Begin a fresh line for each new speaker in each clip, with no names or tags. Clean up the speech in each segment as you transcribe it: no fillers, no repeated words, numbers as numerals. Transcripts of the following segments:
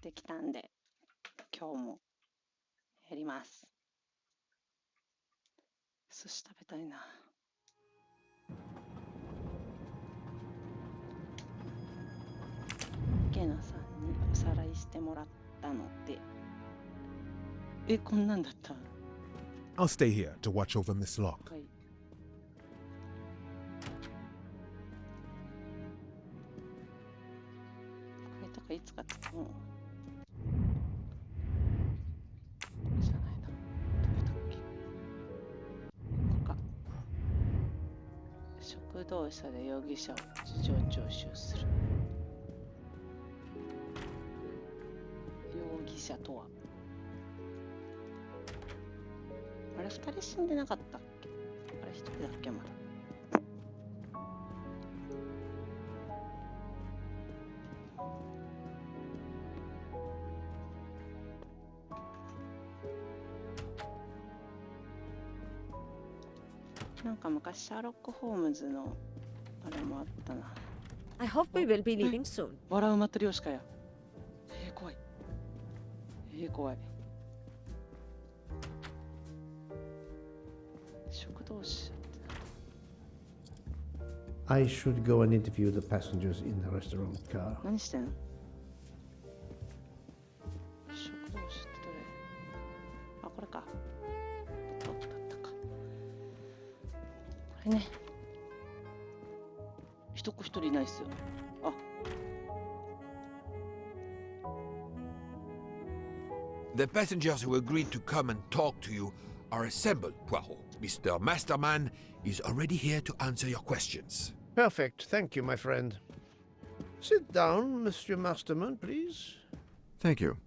てきたんで、今日もやります。寿司食べたいな。池野さんにおさらいしてもらったので、こんなんだった。
I'll stay here to watch over Miss Locke.
はい。これとかいつか使うの？これじゃないな。どこだっけ？ここか。食堂車で容疑者を事情聴取する。容疑者とは。あれ、2人死んでなかったっけ？あれ、1人だっけまだ。なんか昔シャーロック・ホームズのあれもあったな。
I hope we will be leaving soon.
笑うマトリョーシカや。怖い。怖い。食堂車って
I should go and interview the passengers in the restaurant car.
何してんの？食堂車ってどれ？あ、これか。どこだったか。これね。一人いないっすよ。あ。
The passengers who agreed to come and talk to you are assembled, Poirot. Mr. Masterman is already here to answer your questions.
Perfect. Thank you, my friend. Sit down, Monsieur Masterman, please.
Thank you.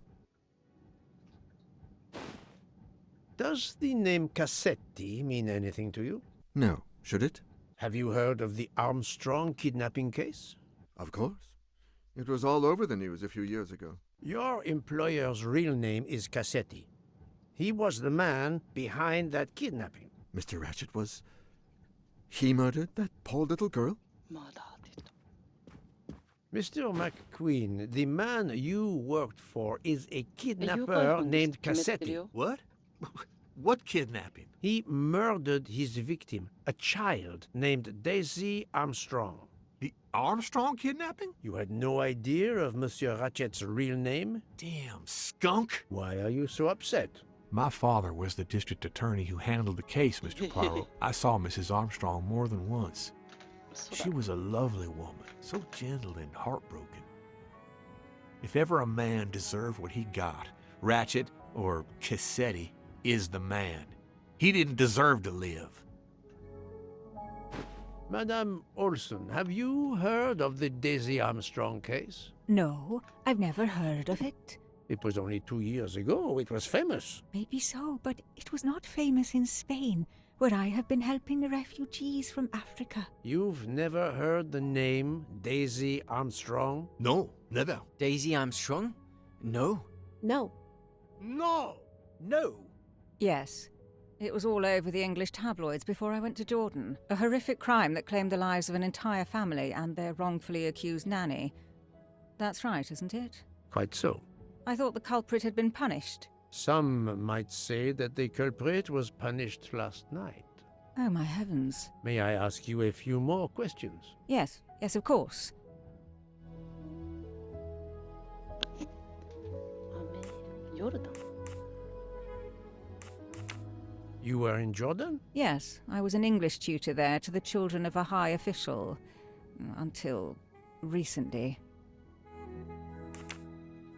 Does the name Cassetti mean anything to you?
No, should it?
Have you heard of the Armstrong kidnapping case?
Of course. It was all over the news a few years ago.
Your employer's real name is Cassetti. He was the man behind that kidnapping.
Mr. Ratchet was... He murdered that poor little girl?
Mr. McQueen, the man you worked for is a kidnapper named Cassetti.
What? What kidnapping?
He murdered his victim, a child named Daisy Armstrong.
The Armstrong kidnapping?
You had no idea of Monsieur Ratchet's real name?
Damn skunk!
Why are you so upset?
My father was the district attorney who handled the case, Mr. Poirot. I saw Mrs. Armstrong more than once. She was a lovely woman, so gentle and heartbroken. If ever a man deserved what he got, Ratchet, or Cassetti, is the man. He didn't deserve to live.
Madame Olson, have you heard of the Daisy Armstrong case?
No, I've never heard of it.
It was only 2 years ago. It was famous.
Maybe so, but it was not famous in Spain, where I have been helping the refugees from Africa.
You've never heard the name Daisy Armstrong?
No, never.
Daisy Armstrong? No.
No.
No!
Yes. It was all over the English tabloids before I went to Jordan. A horrific crime that claimed the lives of an entire family and their wrongfully accused nanny. That's right, isn't it?
Quite so.
I thought the culprit had been punished.
Some might say that the culprit was punished last night.
Oh, my heavens.
May I ask you a few more questions?
Yes, of course.
Jordan.
You were in Jordan?
Yes, I was an English tutor there to the children of a high official. Until recently.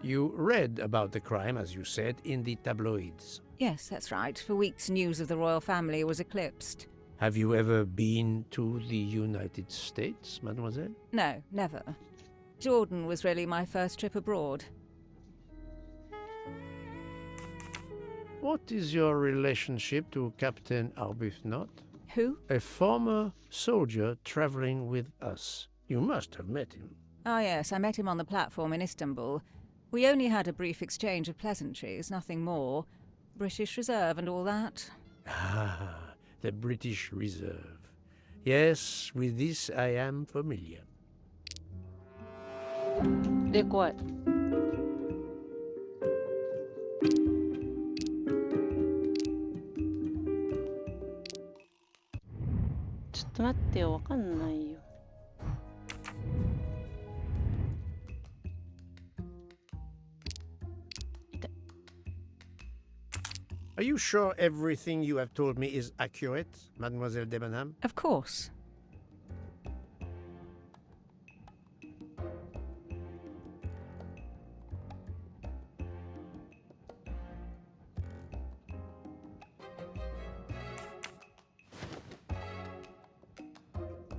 You read about the crime, as you said, in the tabloids.
Yes, that's right. For weeks, news of the royal family was eclipsed.
Have you ever been to the United States, mademoiselle?
No, never. Jordan was really my first trip abroad.
What is your relationship to Captain Arbuthnot?
Who?
A former soldier traveling with us. You must have met him.
Ah, yes, I met him on the platform in Istanbul. We only had a brief exchange of pleasantries, nothing more. British Reserve and all that.
Ah, the British Reserve. Yes, with this I am familiar.
怖い。と待ってよ、わかんないよ。
Are you sure everything you have told me is accurate, Mademoiselle Debenham?
Of course.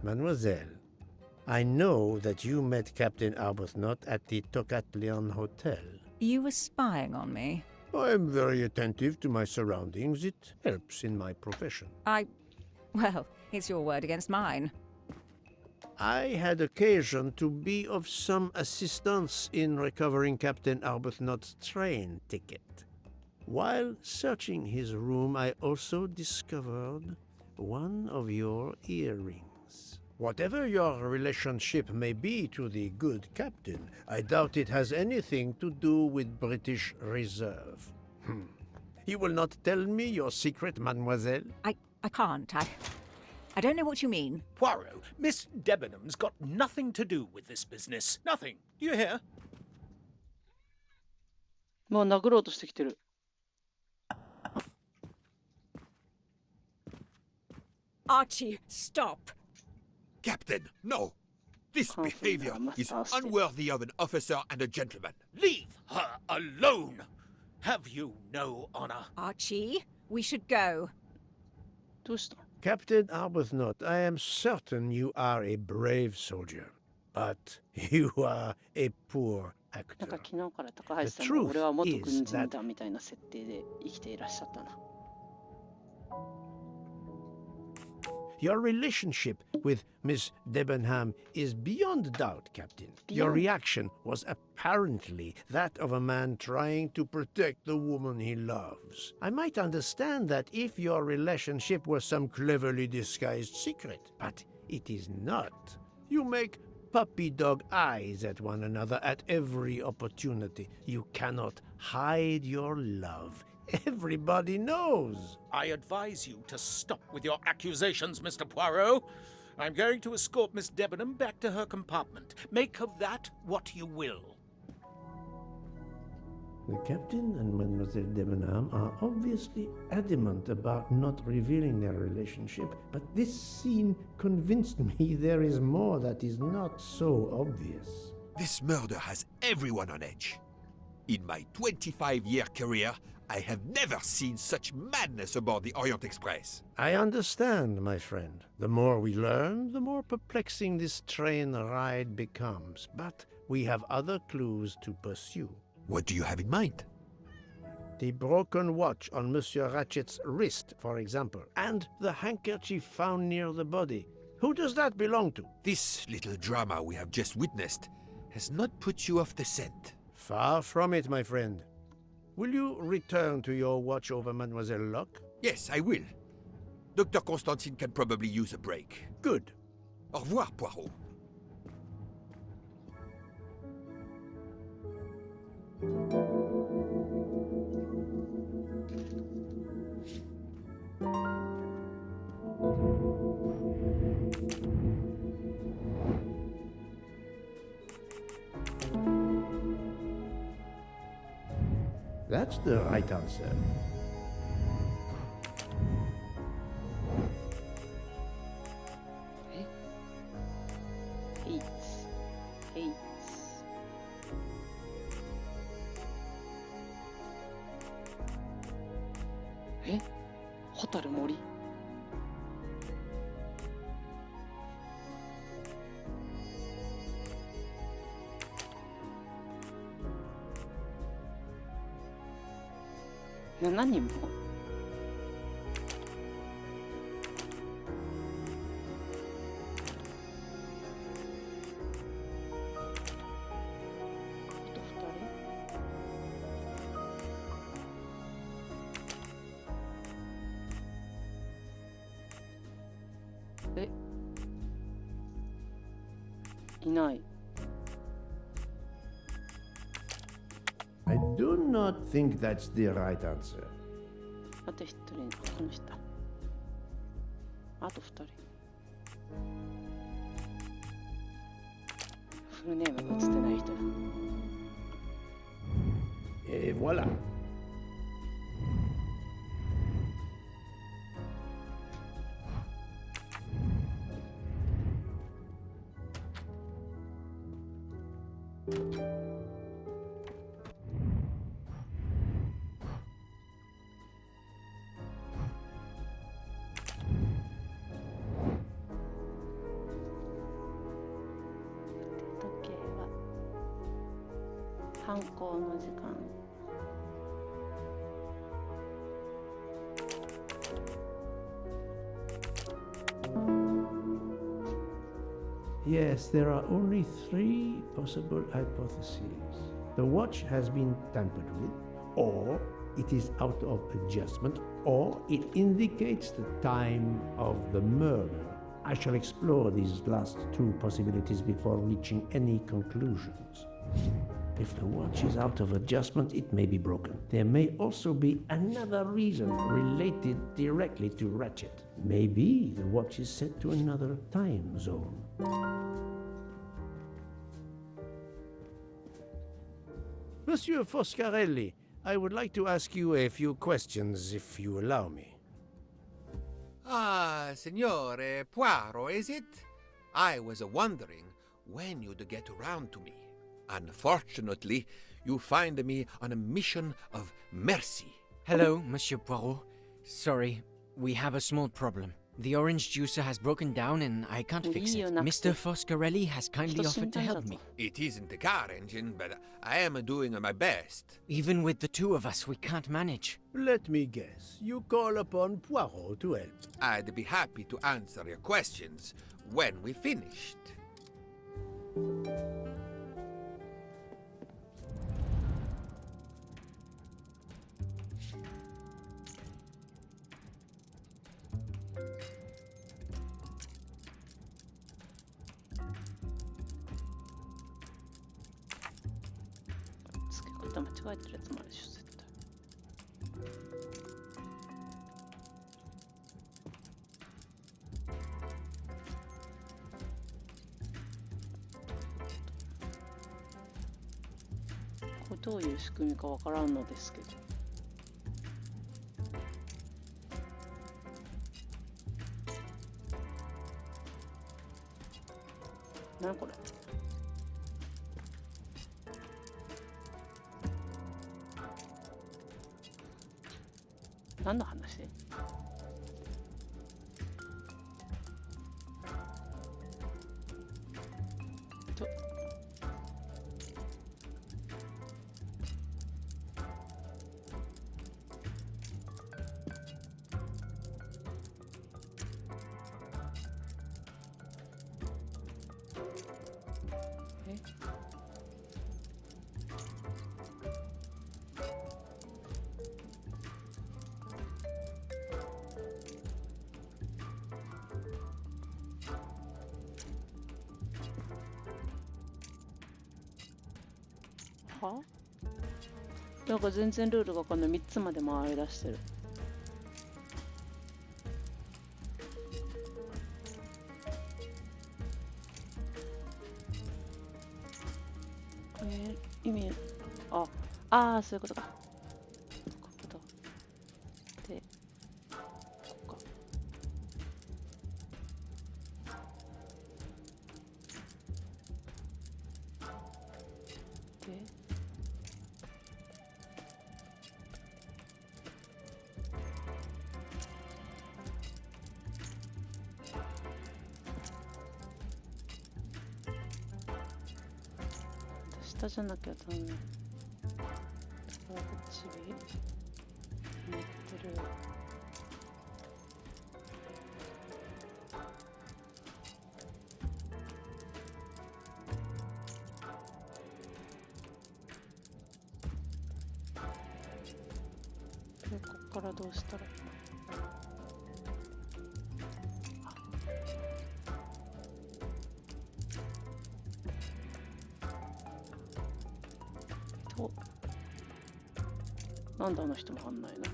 Mademoiselle, I know that you met Captain Arbuthnot at the Tocatlian Hotel.
You were spying on me.
I am very attentive to my surroundings. It helps in my profession.
Well, it's your word against mine.
I had occasion to be of some assistance in recovering Captain Arbuthnot's train ticket. While searching his room, I also discovered one of your earrings. Whatever your relationship may be to the good captain, I doubt it has anything to do with British Reserve. You will not tell me your secret, mademoiselle?
I can't. I don't know what you mean.
Poirot, Miss Debenham's got nothing to do with this business. Nothing. Do you hear?
もう殴ろうとしてきてる。
Archie, stop!
Captain, no! This
Can't
behavior
believe I
is
must ask it.
unworthy of an officer and a gentleman.
Leave her alone! Have you no honor?
Archie, we should go.
どうした？
Captain Arbuthnot, I am certain you are a brave soldier, but you are a poor
なん
actor.
か昨日から高橋さん
The
が
truth
俺は元
is
軍人
that-
だみたいな設定で生きていらっしゃったな。
Your relationship with Miss Debenham is beyond doubt, Captain. Your
Beyond.
reaction was apparently that of a man trying to protect the woman he loves. I might understand that if your relationship was some cleverly disguised secret, but it is not. You make puppy dog eyes at one another at every opportunity. You cannot hide your love. Everybody knows.
I advise you to stop with your accusations, Mr. Poirot. I'm going to escort Miss Debenham back to her compartment. Make of that what you will.
The captain and Mademoiselle Debenham are obviously adamant about not revealing their relationship, but this scene convinced me there is more that is not so obvious.
This murder has everyone on edge. In my 25-year career, I have never seen such madness aboard the Orient Express.
I understand, my friend. The more we learn, the more perplexing this train ride becomes. But we have other clues to pursue.
What do you have in mind?
The broken watch on Monsieur Ratchet's wrist, for example, and the handkerchief found near the body. Who does that belong to?
This little drama we have just witnessed has not put you off the scent.
Far from it, my friend. Will you return to your watch over Mademoiselle Locke?
Yes, I will. Dr. Constantine can probably use a break.
Good.
Au revoir, Poirot.
That's the right answer.
Hates. Hates. え？ホタル森？7人も？あと2人？え？いない。
I do not think that's the right answer.
あと1人、この人。あと2人。フルネームが映ってない人だ。
Et voilà.
犯行の時間。
Yes, there are only 3 possible hypotheses. The watch has been tampered with, or it is out of adjustment, or it indicates the time of the murder. I shall explore these last 2 possibilities before reaching any conclusions. If the watch is out of adjustment, it may be broken. There may also be another reason related directly to Ratchet. Maybe the watch is set to another time zone. Monsieur Foscarelli, I would like to ask you a few questions, if you allow me.
Ah, Signore Poirot, is it? I was wondering when you'd get around to me. Unfortunately, you find me on a mission of mercy.
Hello, Monsieur Poirot. Sorry, we have a small problem. The orange juicer has broken down and I can't fix it. Mr. Foscarelli has kindly offered to help me.
It isn't a car engine, but I am doing my best.
Even with the 2 of us, we can't manage.
Let me guess. You call upon Poirot to help.
I'd be happy to answer your questions when we finished.
付け方間違えてるやつもあるでしょ、絶対。これどういう仕組みかわからんのですけど。何これ。何の話？とは？なんか全然ルールがわかんない。3つまで回り出してる。意味、ああ、そういうことか。こことで、ここか。で、下じゃなきゃダメ。こっちに乗ってる。で、こっからどうしたらいいの？なんであの人も反応ないの？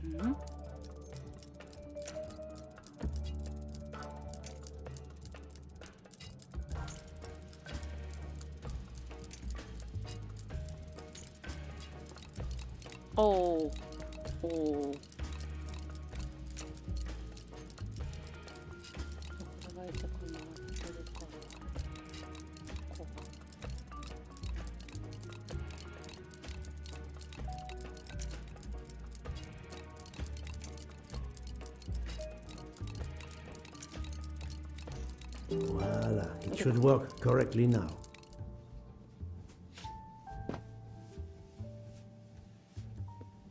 んおおおお。流れてくるのはどれかな。こうか。
Voila, it should work correctly now.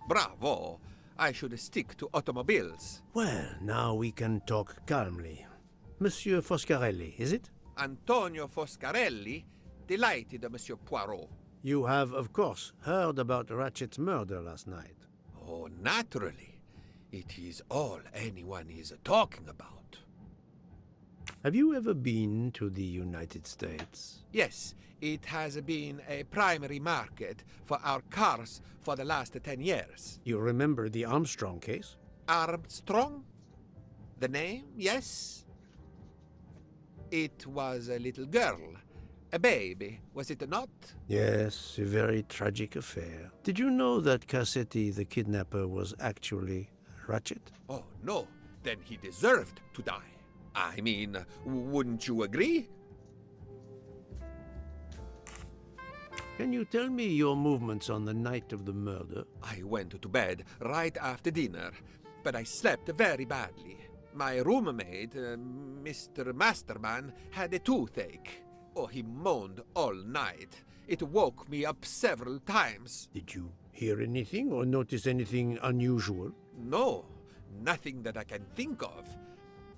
Bravo! I should stick to automobiles.
Well, now we can talk calmly. Monsieur Foscarelli, is it?
Antonio Foscarelli, delighted, Monsieur Poirot.
You have, of course, heard about Ratchet's murder last night.
Oh, naturally. It is all anyone is talking about.
Have you ever been to the United States?
Yes, it has been a primary market for our cars for the last 10 years.
You remember the Armstrong case?
Armstrong? The name, yes? It was a little girl. A baby, was it not?
Yes, a very tragic affair. Did you know that Cassetti, the kidnapper, was actually Ratchet?
Oh, no. Then he deserved to die. I mean, wouldn't you agree?
Can you tell me your movements on the night of the murder?
I went to bed right after dinner, but I slept very badly. My roommate, Mr. Masterman, had a toothache. Oh, he moaned all night. It woke me up several times.
Did you hear anything or notice anything unusual?
No, nothing that I can think of.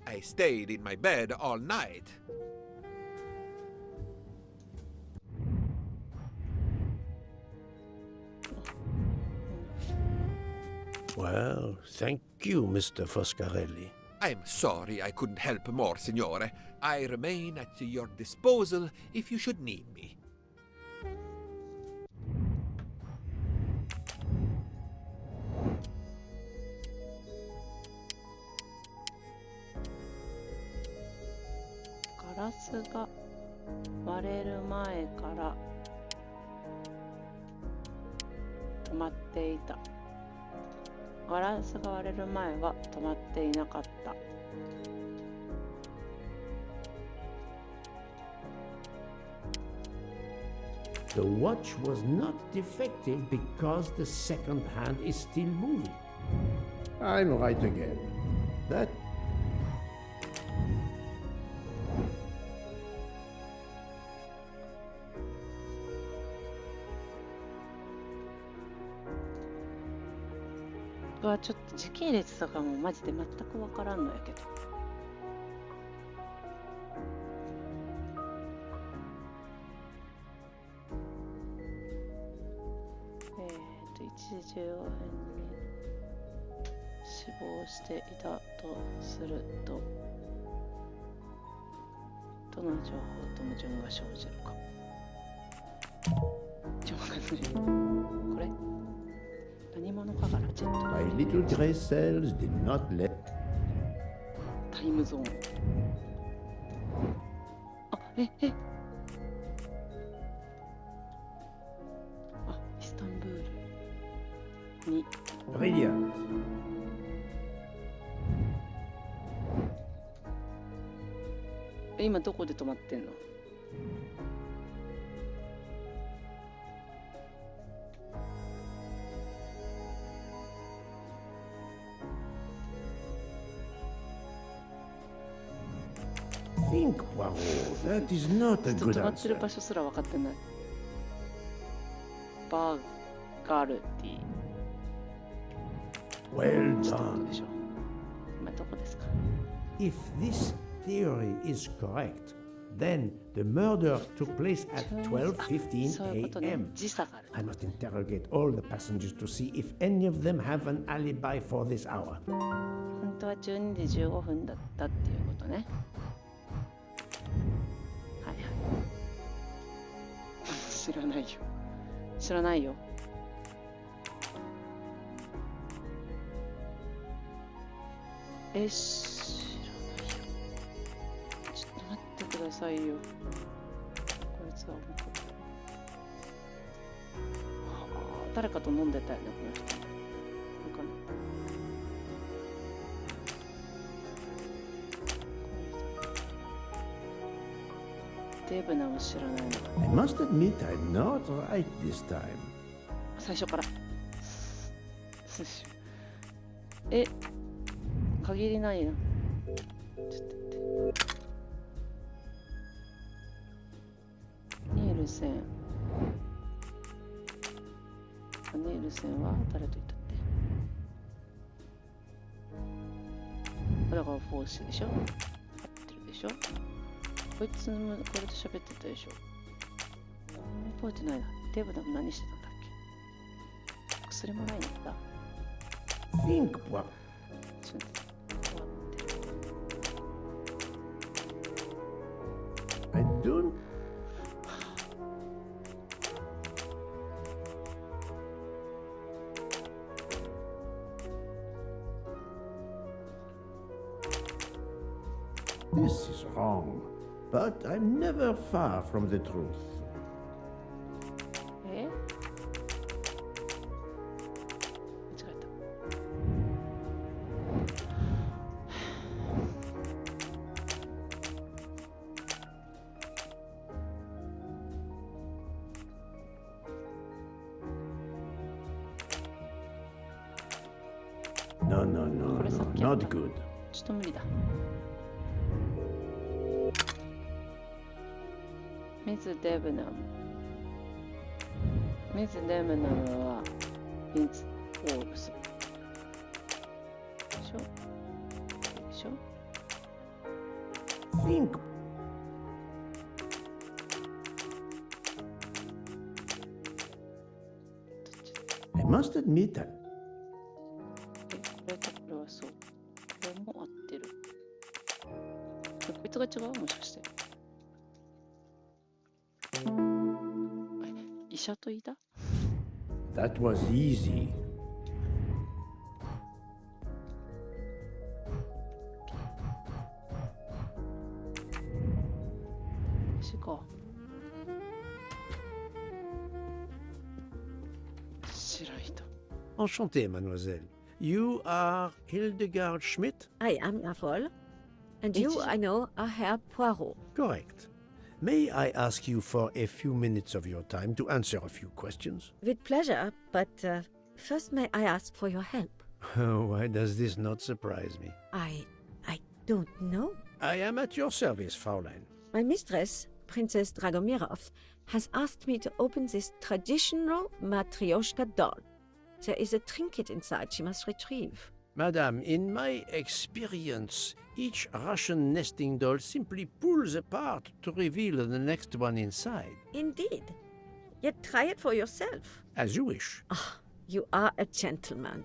I stayed in my bed all night.
Well, thank you, Mr. Foscarelli.
I'm sorry I couldn't help more, Signore. I remain at your disposal if you should need me.
ガラスが割れる前から止まっていた。ガラスが割れる前は止まっていなかった。
The watch was not defective because the second hand is still moving. I'm right again. That...
ちょっと時系列とかもマジで全くわからんのやけど。1時15分に死亡していたとすると、どの情報と矛盾が生じるか。これ何者かがラチェット。
My little gray cells did not let...
タイムゾーン。あ、あ、イスタンブールに。
Brilliant.
今どこで止まってんの
？Think, Poirot. That is not a
止
good
まってる
answer.
場所すら分かってない。バーガルディ。
Well
ちょっと
done.
でしょ。今どこですか
If this theory is correct, then the murder took place at
そういうことね。
12:15
時差がある。
I must interrogate all the passengers to see if any of them have an alibi for this hour.
本当は12時15分だったっていうことね。はいはい。知らないよ。知らないよ。知らないよ。ちょっと待ってくださいよ。こいつは誰かと飲んでたよね、この人。わかんない。デブナを知らないの。
I must admit I'm not right this time.
最初から限りないな。ちょっと待って。ニールセンは誰と言ったって。だからフォースでしょ。合ってるでしょ。こいつもこれと喋ってたでしょ。覚えてないな。デブナも何してたんだっけ。薬もないんだ。
Think what?
ちょっと
I don't. This is wrong, but I'm never far from the truth.
間違えた。
No, no, no,
Por eso
no,
quiero-
not good.
ちょっと無理だ。ミズ・デブナム。ミズ・デブナムはインツ・オーブス。でしょでしょ
Think. I must admit that.
これとこれはそう。これも合ってる。こいつが違うもしかして。医者といた
That was easy.
私か。知らん人。
Enchanté, mademoiselle. You are Hildegard Schmidt?
I am Lafol. And you, I know, are Herr Poirot.
Correct. May I ask you for a few minutes of your time to answer a few questions?
With pleasure, but first may I ask for your help?
Why does this not surprise me?
I don't know.
I am at your service, Fraulein.
My mistress, Princess Dragomirov, has asked me to open this traditional Matryoshka doll. There is a trinket inside she must retrieve.
Madame, in my experience, each Russian nesting doll simply pulls apart to reveal the next one inside.
Indeed. Yet try it for yourself.
As you wish.
Ah, you are a gentleman.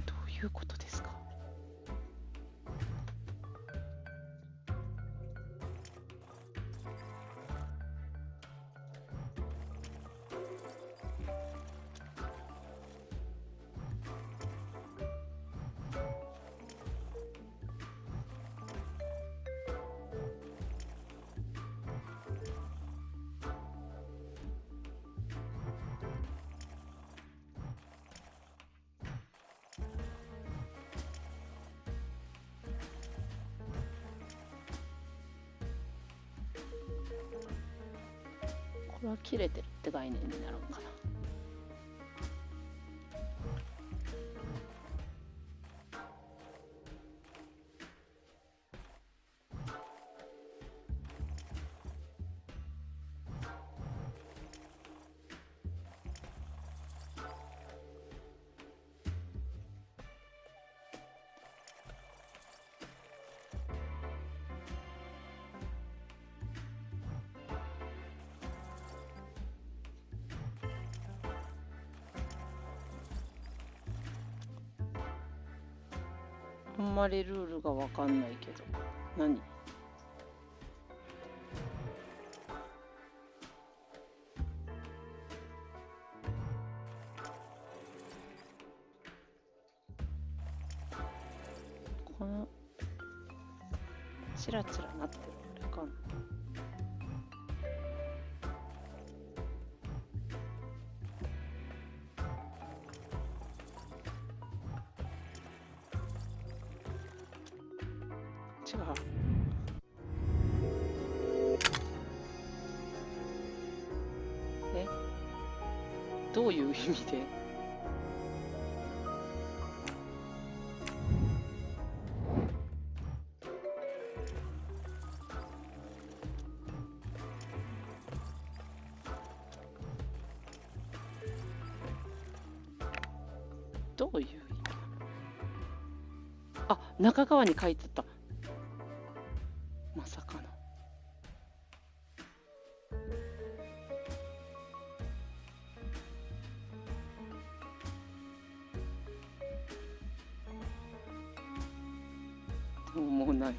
どういうことですか？れは切れてるって概念になるのかな。あんまりルールがわかんないけど、何？このチラチラなってるあれかな。違う。え？どういう意味で？どういう意味？あ、中側に書いてた。まさかの。でももうない。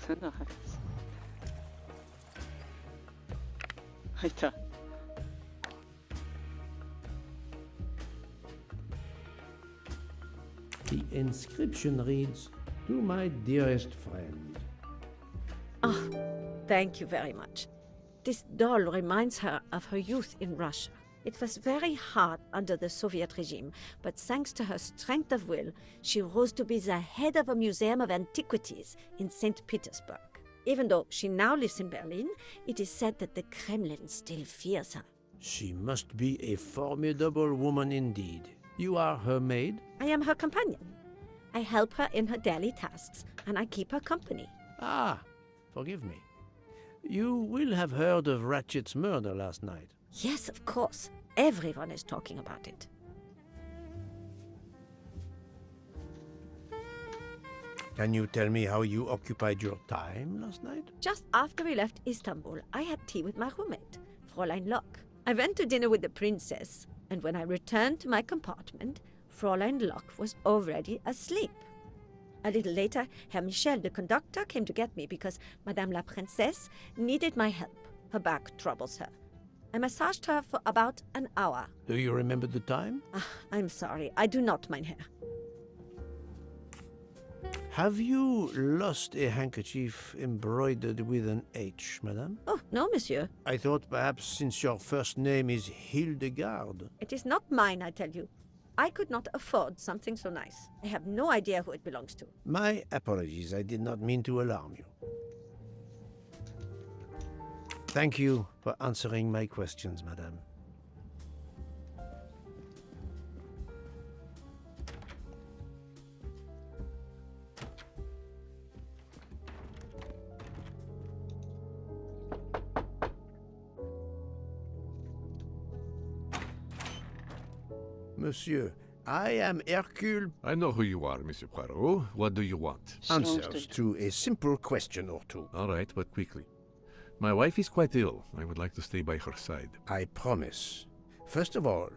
そんな話。入った。
The inscription reads, "To my dearest friend."
Ah, thank you very much. This doll reminds her of her youth in Russia. It was very hard under the Soviet regime, but thanks to her strength of will, she rose to be the head of a museum of antiquities in St. Petersburg. Even though she now lives in Berlin, it is said that the Kremlin still fears her.
She must be a formidable woman indeed. You are her maid?
I am her companion. I help her in her daily tasks, and I keep her company.
Ah, forgive me. You will have heard of Ratchet's murder last night.
Yes, of course. Everyone is talking about it.
Can you tell me how you occupied your time last night?
Just after we left Istanbul, I had tea with my roommate, Fräulein Locke. I went to dinner with the princess, and when I returned to my compartment, Fräulein Locke was already asleep. A little later, Herr Michel, the conductor, came to get me because Madame la Princesse needed my help. Her back troubles her. I massaged her for about an hour.
Do you remember the time?
I'm sorry, I do not, mein Herr.
Have you lost a handkerchief embroidered with an H, madame?
Oh, no, monsieur.
I thought perhaps since your first name is Hildegard.
It is not mine, I tell you. I could not afford something so nice. I have no idea who it belongs to.
My apologies, I did not mean to alarm you. Thank you for answering my questions, madame. Monsieur, I am Hercule.
I know who you are, Monsieur Poirot. What do you want?
Answers to a simple question or two.
All right, but quickly. My wife is quite ill. I would like to stay by her side.
I promise. First of all,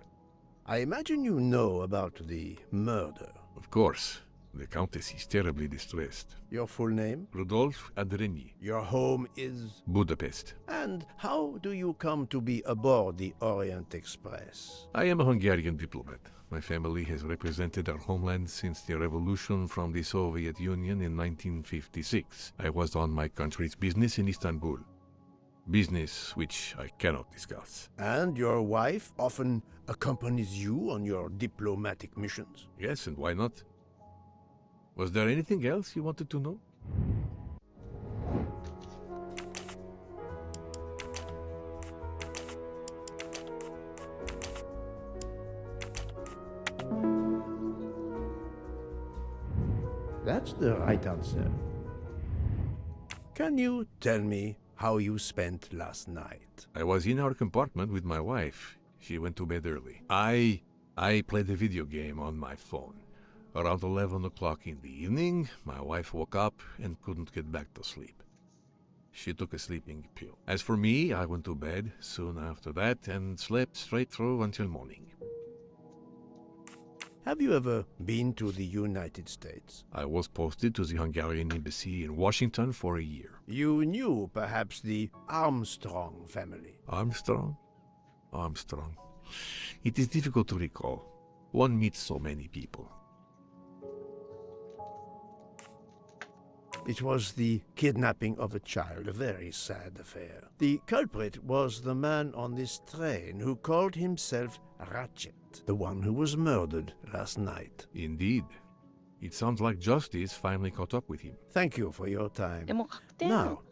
I imagine you know about the murder.
Of course. The Countess is terribly distressed.
Your full name?
Rudolf Adreni.
Your home is?
Budapest.
And how do you come to be aboard the Orient Express?
I am a Hungarian diplomat. My family has represented our homeland since the revolution from the Soviet Union in 1956. I was on my country's business in Istanbul. Business which I cannot discuss.
And your wife often accompanies you on your diplomatic missions?
Yes, and why not? Was there anything else you wanted to know?
That's the right answer. Can you tell me how you spent last night?
I was in our compartment with my wife. She went to bed early. I played a video game on my phone. Around 11 o'clock in the evening, my wife woke up and couldn't get back to sleep. She took a sleeping pill. As for me, I went to bed soon after that and slept straight through until morning.
Have you ever been to the United States?
I was posted to the Hungarian embassy in Washington for a year.
You knew perhaps the Armstrong family.
Armstrong? Armstrong. It is difficult to recall. One meets so many people.
It was the kidnapping of a child, a very sad affair. The culprit was the man on this train who called himself Ratchet, the one who was murdered last night.
Indeed. It sounds like justice finally caught up with him.
Thank you for your time.
갔대요.
Now,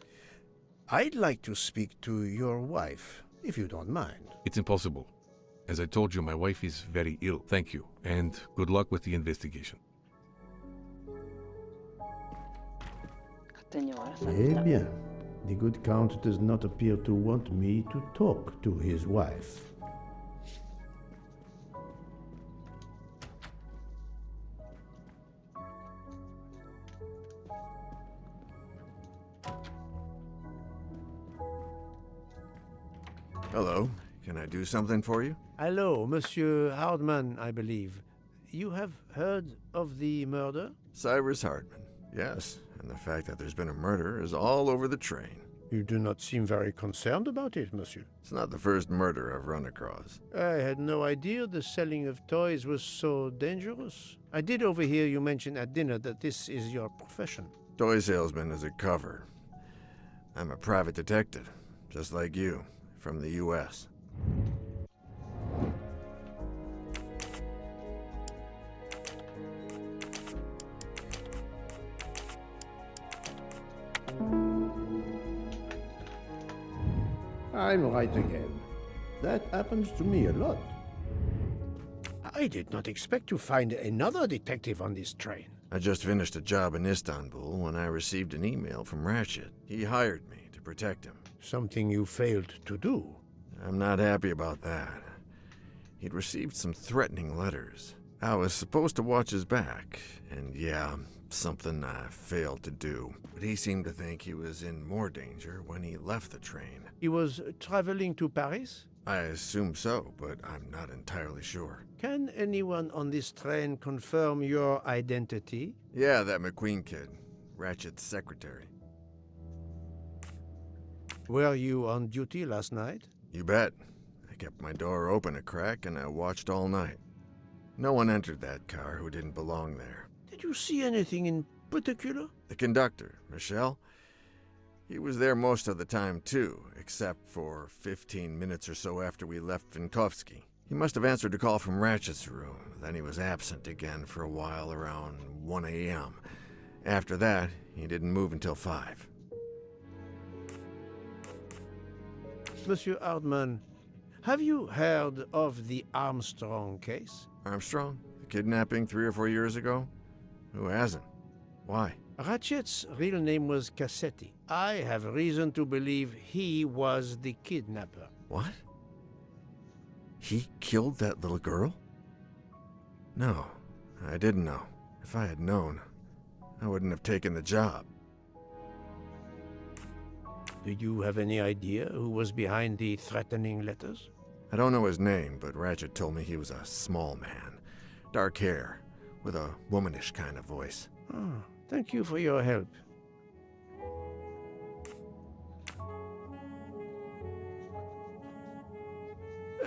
I'd like to speak to your wife, if you don't mind.
It's impossible. As I told you, my wife is very ill. Thank you, and good luck with the investigation.
갔더니 알아서
Eh
합니다.
bien. The good count does not appear to want me to talk to his wife.
Hello. Can I do something for you?
Hello, Monsieur Hardman, I believe. You have heard of the murder?
Cyrus Hardman. Yes, and the fact that there's been a murder is all over the train.
You do not seem very concerned about it, monsieur.
It's not the first murder I've run across.
I had no idea the selling of toys was so dangerous. I did overhear you mention at dinner that this is your profession.
Toy salesman is a cover. I'm a private detective, just like you, from the U.S.
I'm right again. That happens to me a lot. I did not expect to find another detective on this train.
I just finished a job in Istanbul when I received an email from Ratchet. He hired me to protect him.
Something you failed to do.
I'm not happy about that. He'd received some threatening letters. I was supposed to watch his back, and yeah, something I failed to do. But he seemed to think he was in more danger when he left the train.
He was traveling to Paris?
I assume so, but I'm not entirely sure.
Can anyone on this train confirm your identity?
Yeah, that McQueen kid. Ratchet's secretary.
Were you on duty last night?
You bet. I kept my door open a crack and I watched all night. No one entered that car who didn't belong there.
Did you see anything in particular?
The conductor, Michel, he was there most of the time too, except for 15 minutes or so after we left Vinkovsky. He must have answered a call from Ratchet's room, then he was absent again for a while around 1 a.m. After that, he didn't move until 5.
Monsieur Hardman, have you heard of the Armstrong case?
Armstrong? The kidnapping 3 or 4 years ago? Who hasn't? Why?
Ratchet's real name was Cassetti. I have reason to believe he was the kidnapper.
What? He killed that little girl? No, I didn't know. If I had known, I wouldn't have taken the job.
Do you have any idea who was behind the threatening letters?
I don't know his name, but Ratchet told me he was a small man. Dark hair, with a womanish kind of voice.
Oh, thank you for your help.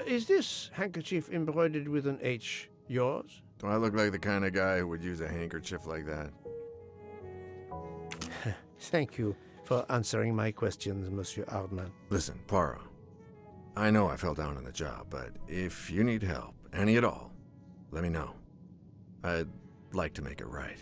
Is this handkerchief embroidered with an H yours?
Do I look like the kind of guy who would use a handkerchief like that?
Thank you for answering my questions, Monsieur Hardman.
Listen, Poirot. I know I fell down on the job, but if you need help, any at all, let me know. I'd like to make it right.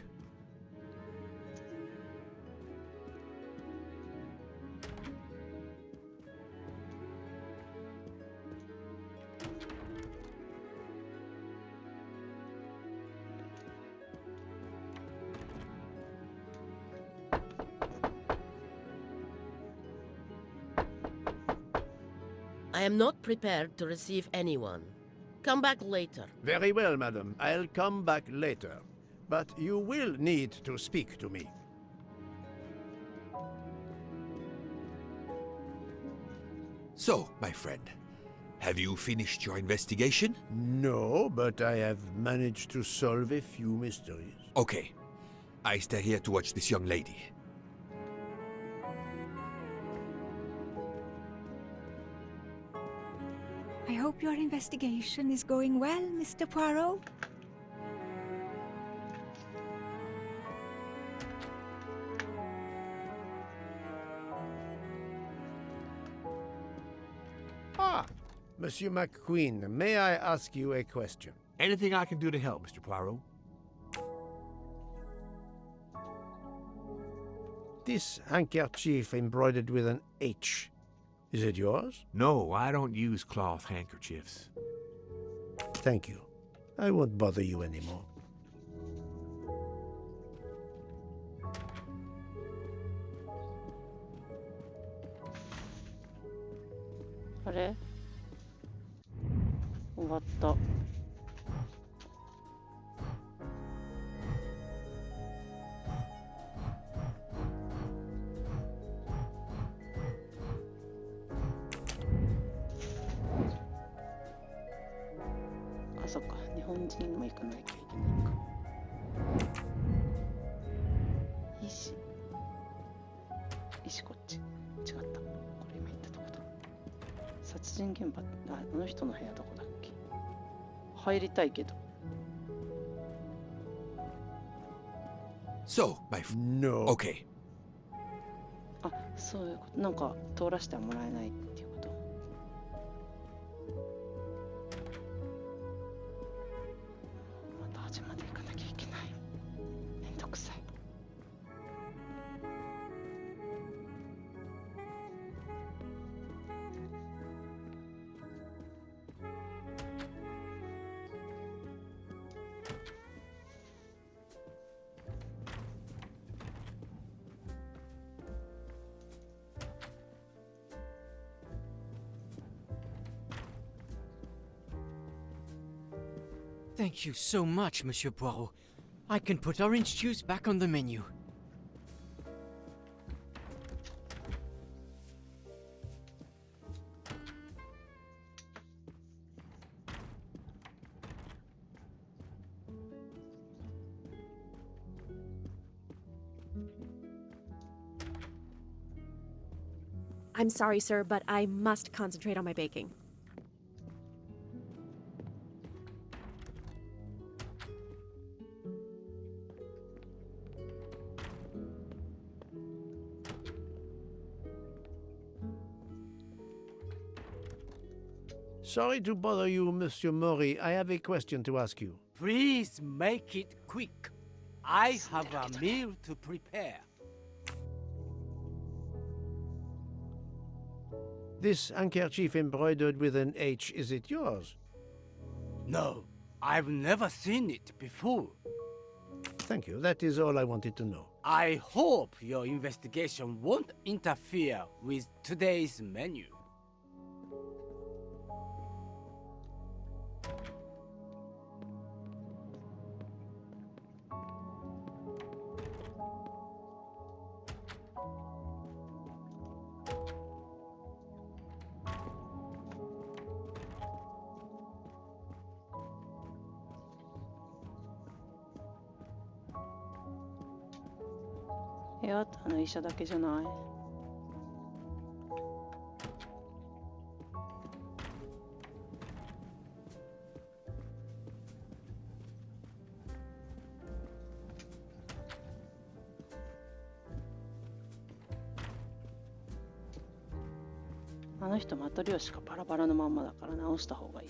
I am not prepared to receive anyone. Come back later.
Very well, madam. I'll come back later. But you will need to speak to me.
So, my friend, have you finished your investigation?
No, but I have managed to solve a few mysteries.
Okay. I stay here to watch this young lady.
I hope your investigation is going well, Mr. Poirot.
Ah, Monsieur McQueen, may I ask you a question?
Anything I can do to help, Mr. Poirot?
This handkerchief embroidered with an H, is it yours?
No, I don't use cloth handkerchiefs.
Thank you. I won't bother you anymore.
あれ終わった。あ、そっか。日本人にも行かなきゃいけないか。石こっち。違った。これ今言ったとこだ。殺人現場、あの人の部屋どこだっけ？入りたいけど。
So, my friend.
No.
Okay.
あ、そういうこと。なんか通らせてはもらえないっていうこと。また端まで行かなきゃいけない。めんどくさい。
Thank you so much, Monsieur Poirot. I can put orange juice back on the menu.
I'm sorry, sir, but I must concentrate on my baking.
Sorry to bother you, Monsieur Mori. I have a question to ask you.
Please make it quick. I have a meal to prepare.
This handkerchief embroidered with an H, is it yours?
No, I've never seen it before.
Thank you. That is all I wanted to know.
I hope your investigation won't interfere with today's menu.
いや、医者だけじゃない。あの人マトリョーシカバラバラのまんまだから直した方がいい。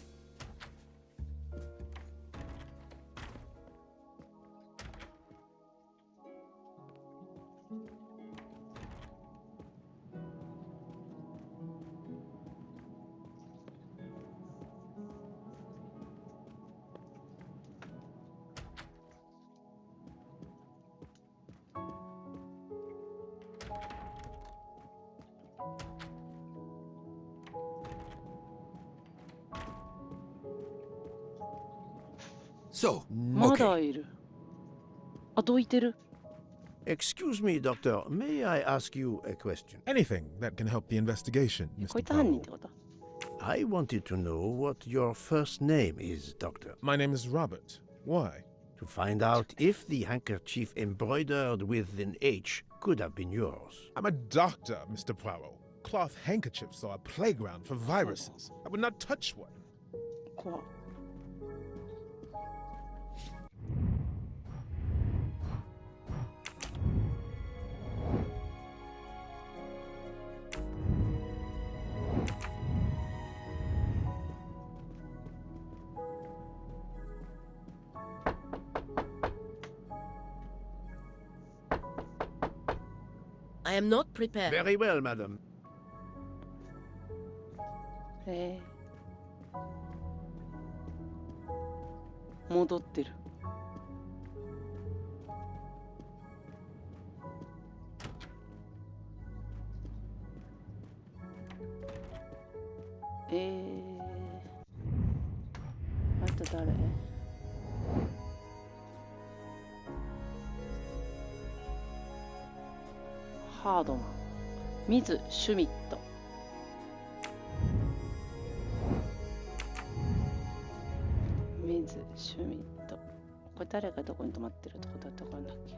So,
まだ
okay.
いる。あ、どいてる。
Excuse me, Doctor. May I ask you a question?
Anything that can help the investigation,
こい
Mr.
つ犯人っ
Poirot.
てこと？
I wanted to know what your first name is, Doctor.
My name is Robert. Why?
To find out if the handkerchief embroidered with an H could have been yours.
I'm a doctor, Mr. Poirot. Cloth handkerchiefs are a playground for viruses. I would not touch one.
怖っ。
I am not prepared.
Very well, madam.
戻ってる。あと誰？ハードマン、ミズ・シュミット。ミズ・シュミット。これ誰がどこに泊まってるとこだったかなんだっけ？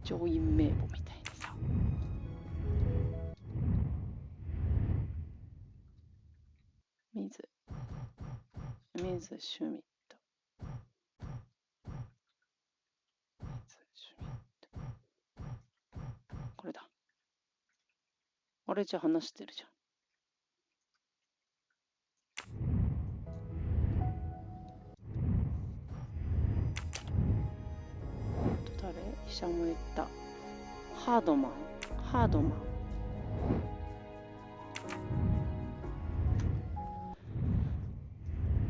乗員名簿みたいにさ。ミズ・シュミット。これだ。あれじゃ話してるじゃん。誰？医者も言った。ハードマン。ハードマン。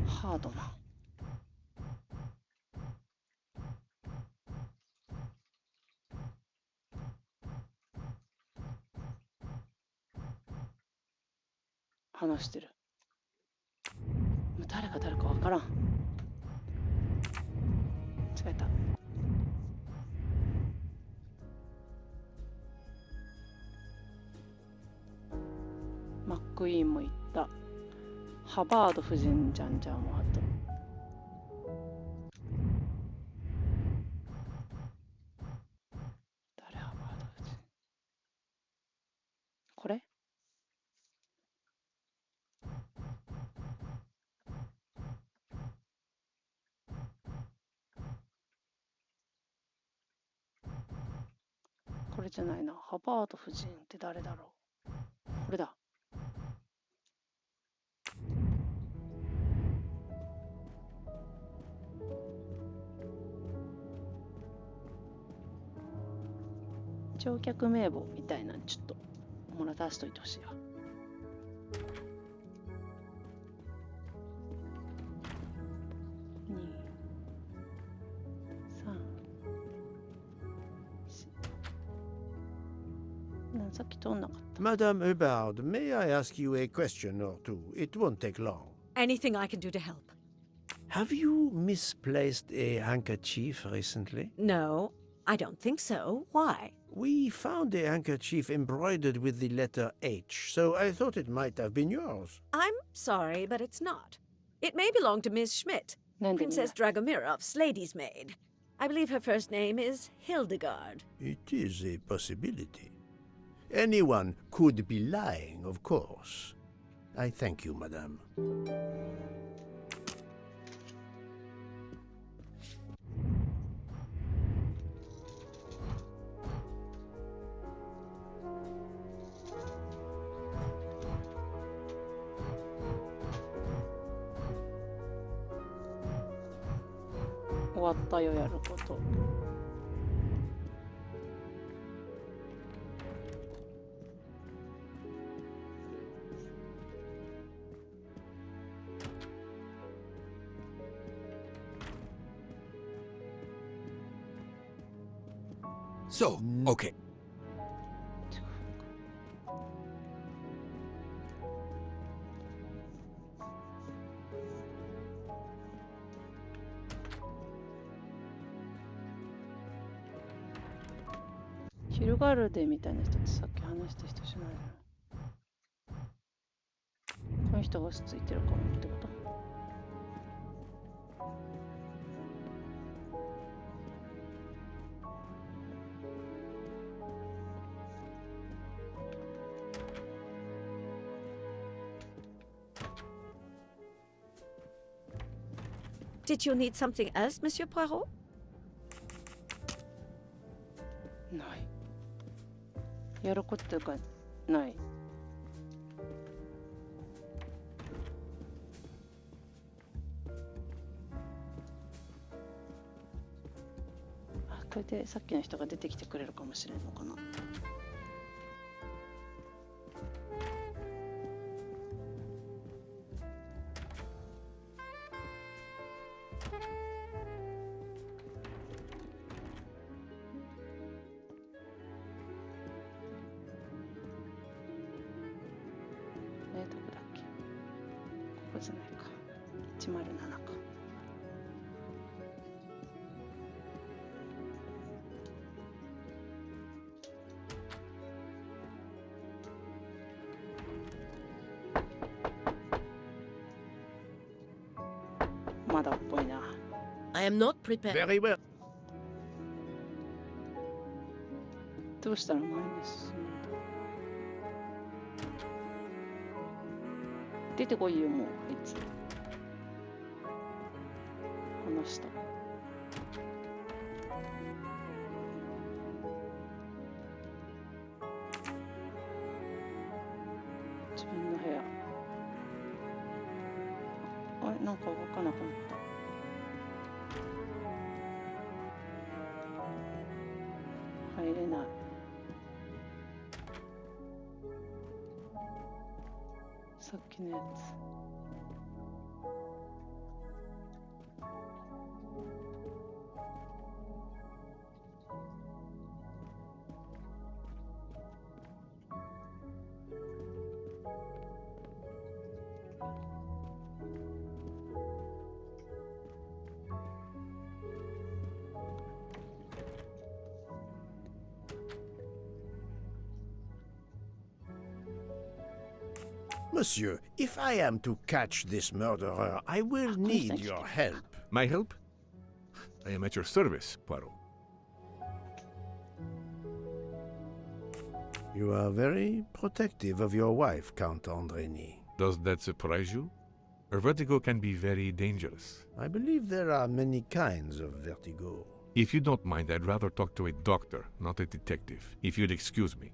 ハードマン。話してる。もう誰が誰かわからん。違えた。マックイーンも言った。ハバード夫人じゃんじゃんもあと。誰ハバード夫人？これ？これじゃないな。ハバード夫人って誰だろう？これだ。乗客名簿みたいなのちょっともら出しといてほしいわ。さっき通んなかった。
Madame Hubbard, may I ask you a question or two? It won't take long.
Anything I can do to help?
Have you misplaced a handkerchief recently?
No, I don't think so. Why?
We found a handkerchief embroidered with the letter H, so I thought it might have been yours.
I'm sorry, but it's not. It may belong to Miss Schmidt, Princess Dragomirov's lady's maid. I believe her first name is Hildegard.
It is a possibility. Anyone could be lying, of course. I thank you, madame.
終わったよ、やること。
So, okay.
「ヒルガルデ」みたいな人ってさっき話した人じゃないの？この人がついてるかもってこと？Did
you need something else, Monsieur Poirot?
ない。やることがない。あ、これでさっきの人が出てきてくれるかもしれんのかな。どこだっけ？ここじゃないか。107か。まだっぽいな。
I am not prepared.
Very well.
どうしたら前に進む？出てこいよ、もう、あいつ。話した。自分の部屋。あれ、なんか動かなくなった。入れない。さっきのやつ。
Monsieur, if I am to catch this murderer, I will need your help.
My help? I am at your service, Poirot.
You are very protective of your wife, Count Andrény.
Does that surprise you? Her vertigo can be very dangerous.
I believe there are many kinds of vertigo.
If you don't mind, I'd rather talk to a doctor, not a detective, if you'd excuse me.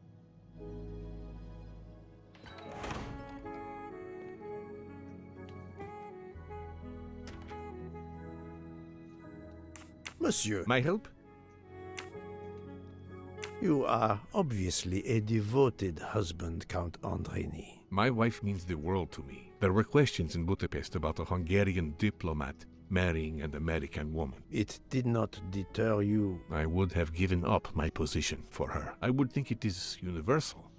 Monsieur,
My help?
you are obviously a devoted husband, Count Andrény.
My wife means the world to me. There were questions in Budapest about a Hungarian diplomat marrying an American woman.
It did not deter you.
I would have given up my position for her. I would think it is universal.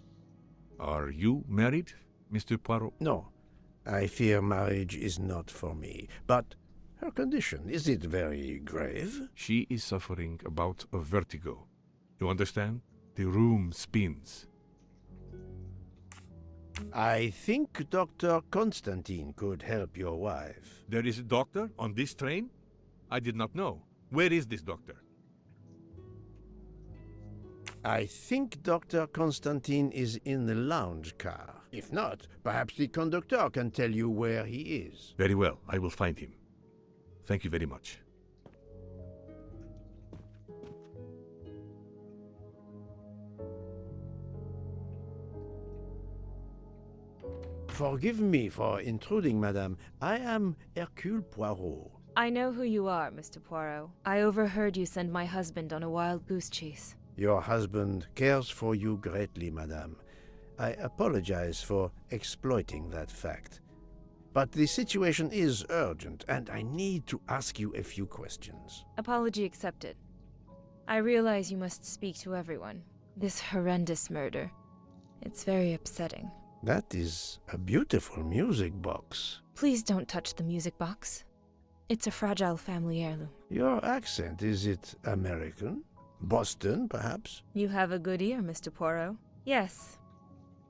Are you married, Mr. Poirot?
No, I fear marriage is not for me. But her condition, is it very grave?
She is suffering a bout of vertigo. You understand? The room spins.
I think Dr. Constantine could help your wife.
There is a doctor on this train? I did not know. Where is this doctor?
I think Dr. Constantine is in the lounge car. If not, perhaps the conductor can tell you where he is.
Very well, I will find him. Thank you very much.
Forgive me for intruding, madame. I am Hercule Poirot.
I know who you are, Mr. Poirot. I overheard you send my husband on a wild goose chase.
Your husband cares for you greatly, madame. I apologize for exploiting that fact. But the situation is urgent, and I need to ask you a few questions.
Apology accepted. I realize you must speak to everyone. This horrendous murder. It's very upsetting.
That is a beautiful music box.
Please don't touch the music box. It's a fragile family heirloom.
Your accent, is it American? Boston, perhaps?
You have a good ear, Mr. Poirot. Yes.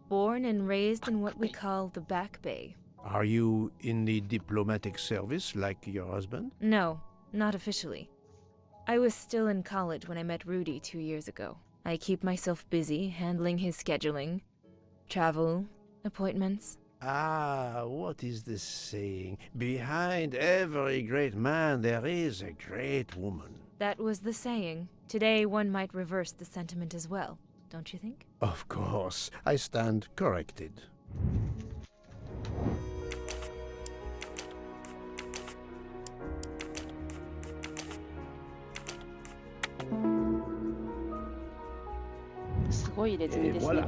Born and raised in what we call the Back Bay.
Are you in the diplomatic service like your husband?
No, not officially. I was still in college when I met Rudy 2 years ago. I keep myself busy handling his scheduling, travel, appointments.
Ah, what is the saying? Behind every great man there is a great woman.
That was the saying. Today one might reverse the sentiment as well, don't you think?
Of course, I stand corrected. Voilà.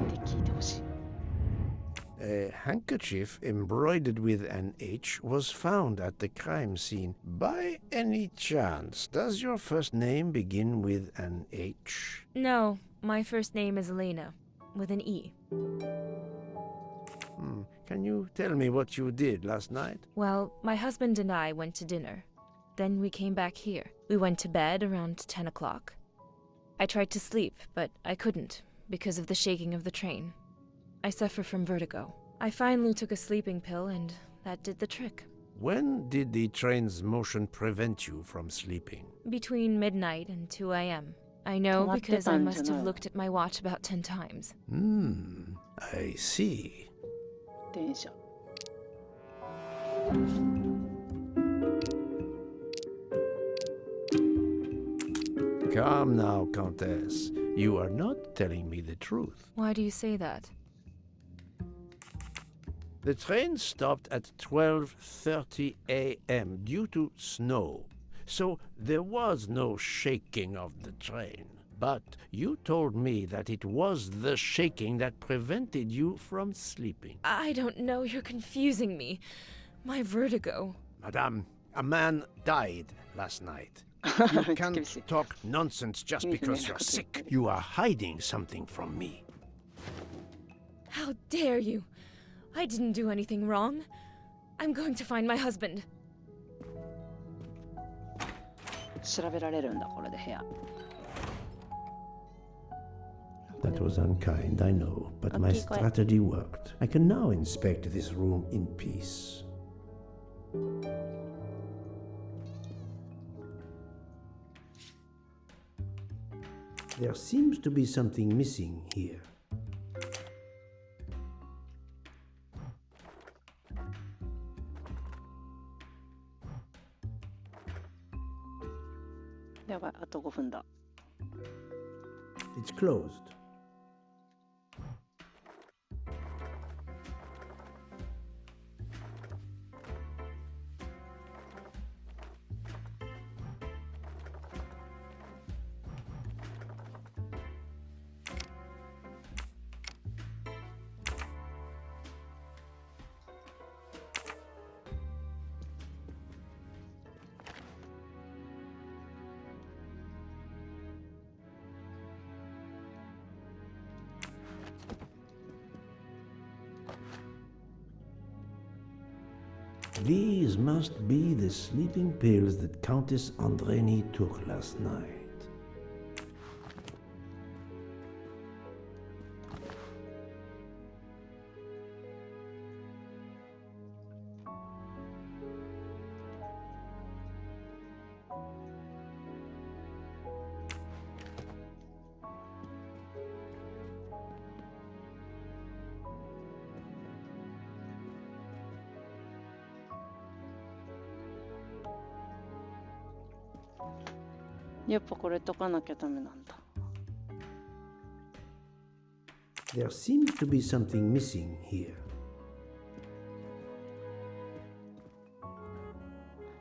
A handkerchief embroidered with an H was found at the crime scene. By any chance, does your first name begin with an H?
No, my first name is Elena, with an E.
Can you tell me what you did last night?
Well, my husband and I went to dinner. Then we came back here. We went to bed around 10 o'clock. I tried to sleep, but I couldn't, because of the shaking of the train. I suffer from vertigo. I finally took a sleeping pill, and that did the trick.
When did the train's motion prevent you from sleeping?
Between midnight and 2 a.m. I know because I must have looked at my watch about 10 times.
I see.
電車
Calm now, Countess. You are not telling me the truth.
Why do you say that?
The train stopped at 12:30 a.m. due to snow, so there was no shaking of the train. But you told me that it was the shaking that prevented you from sleeping.
I don't know, you're confusing me. My vertigo.
Madame, a man died last night. You can't talk nonsense just because you're sick. You are hiding something from me.
How dare you? I didn't do anything wrong. I'm going to find my husband.
調べられるんだこれで部屋
That was unkind, I know, but my strategy worked. I can now inspect this room in peace. There seems to be something missing here. It's closed. These must be the sleeping pills that Countess Andreni took last night.
やっぱこれ解かなきゃダメなんだ。
There seems to be something missing here.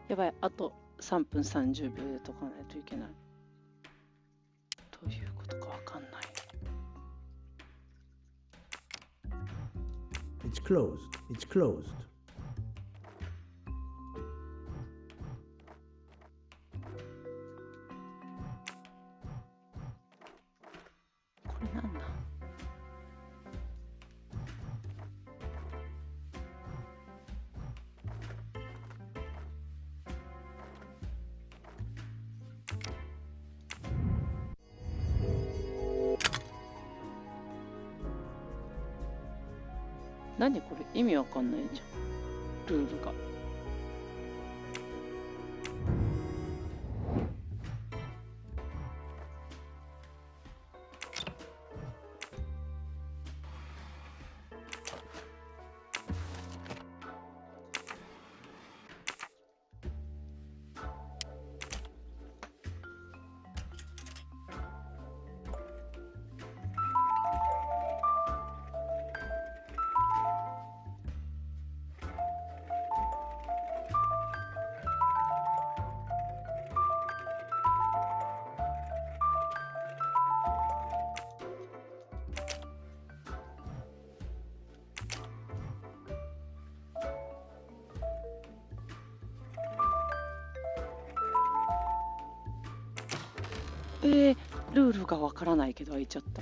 やばい、あと3分30秒で解かないといけない。どういうことかわかんない。
It's closed. It's closed.
これなんだ。何これ意味わかんないじゃん。ルールが。ルールがわからないけど開いちゃった。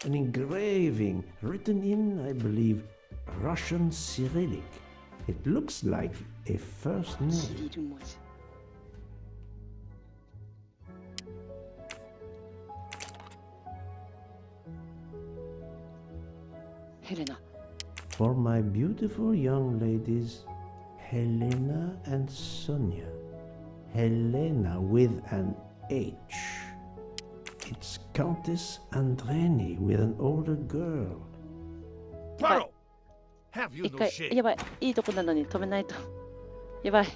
An engraving written in, I believe, Russian Cyrillic. It looks like a first name.
キリル文字。ヘレナ。
For my beautiful young ladies, Helena and Sonia. Helena with an H. It's Countess Andreni with an older girl.
Poirot! Have you
一
no
回、
shame?
やばい、いいとこなのに止めないと。やばい。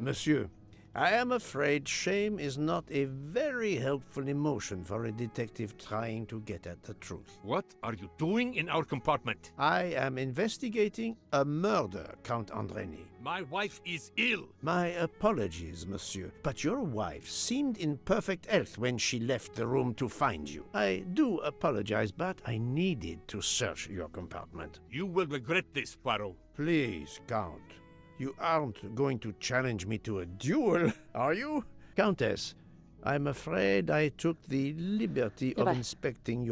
Monsieur, I am afraid shame is not a very helpful emotion for a detective trying to get at the truth.
What are you doing in our compartment?
I am investigating a murder, Count Andreni.
My wife is ill.
My apologies, monsieur, but your wife seemed in perfect health when she left the room to find you. I do apologize, but I needed to search your compartment.
You will regret this, Poirot.
Please, Count. You aren't going to challenge me to a duel, are you? Countess, I'm afraid I took the liberty of inspecting your